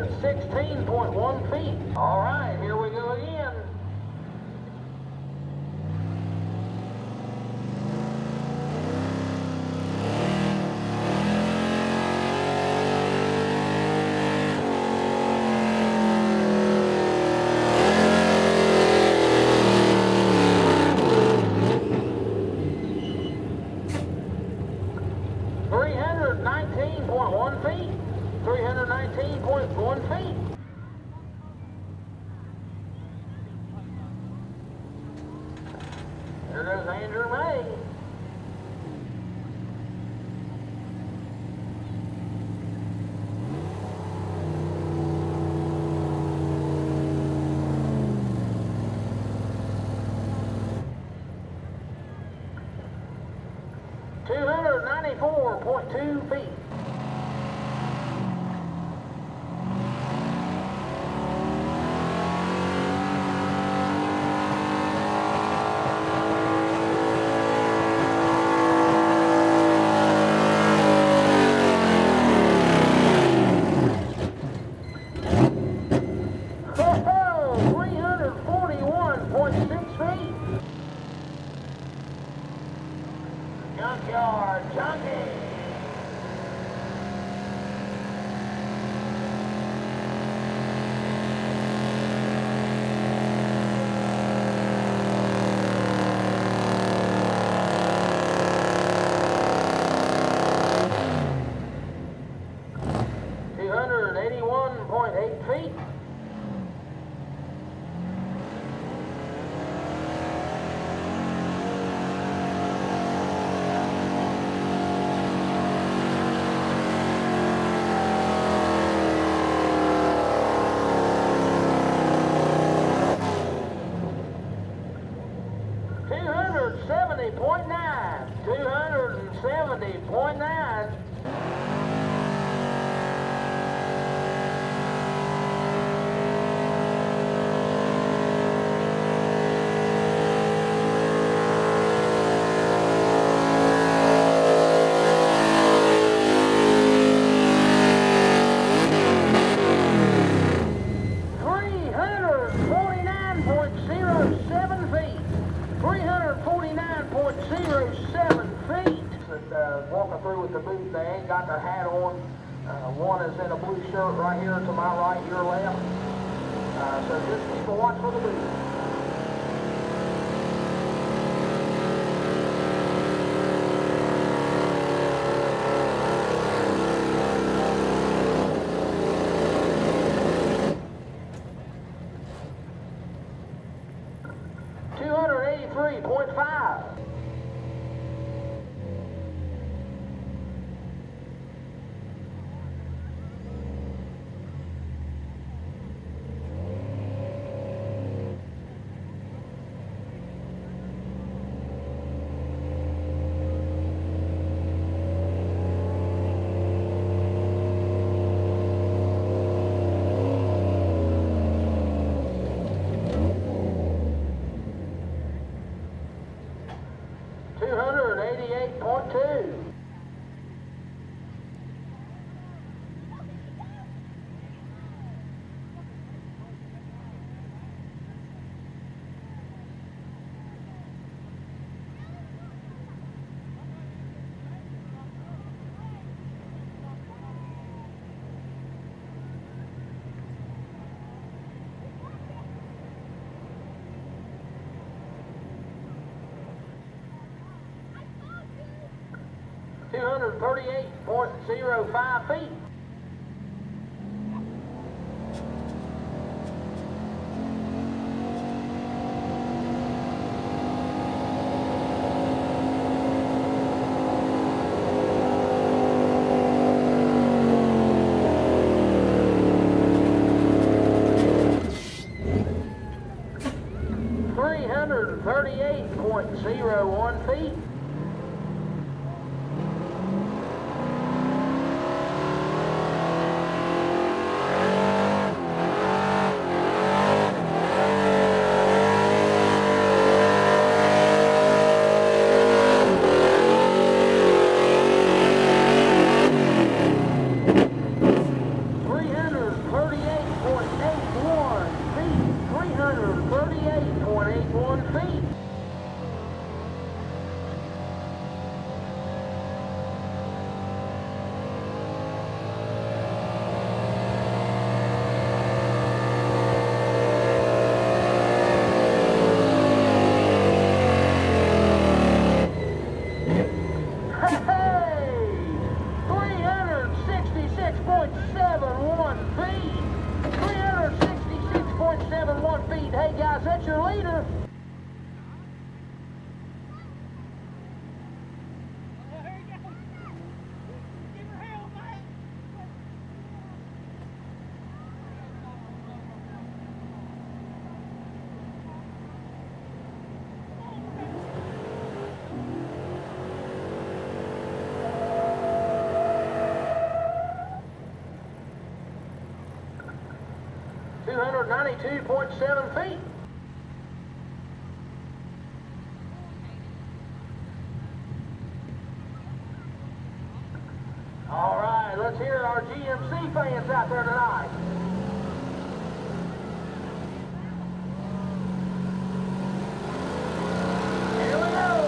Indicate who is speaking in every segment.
Speaker 1: 316.1 feet. All right, here we go again. Feet, 319.1 feet. There goes Andrew May. $294.2 feet. Junkyard Junkie. .8 feet. .9. Walking through with the booth, they ain't got their hat on. One is in a blue shirt right here to my right, your left. So just keep a watch for the booth. .5. .2. .05 feet. .01 feet. $338.0 guys, that's your leader. $292.7 feet. All right, let's hear our GMC fans out there tonight. Here we go.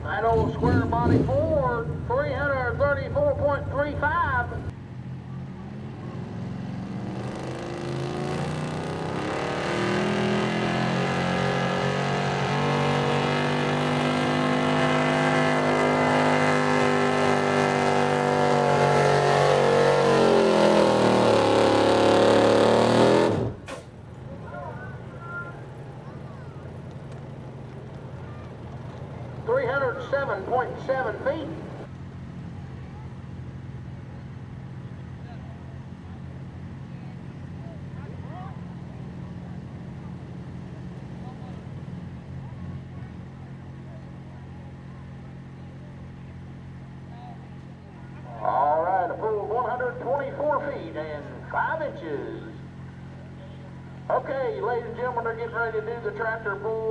Speaker 1: That old square body Ford, 334.35. .7 feet. All right, a full 124 feet and 5 inches. Okay, ladies and gentlemen, they're getting ready to do the tractor pull.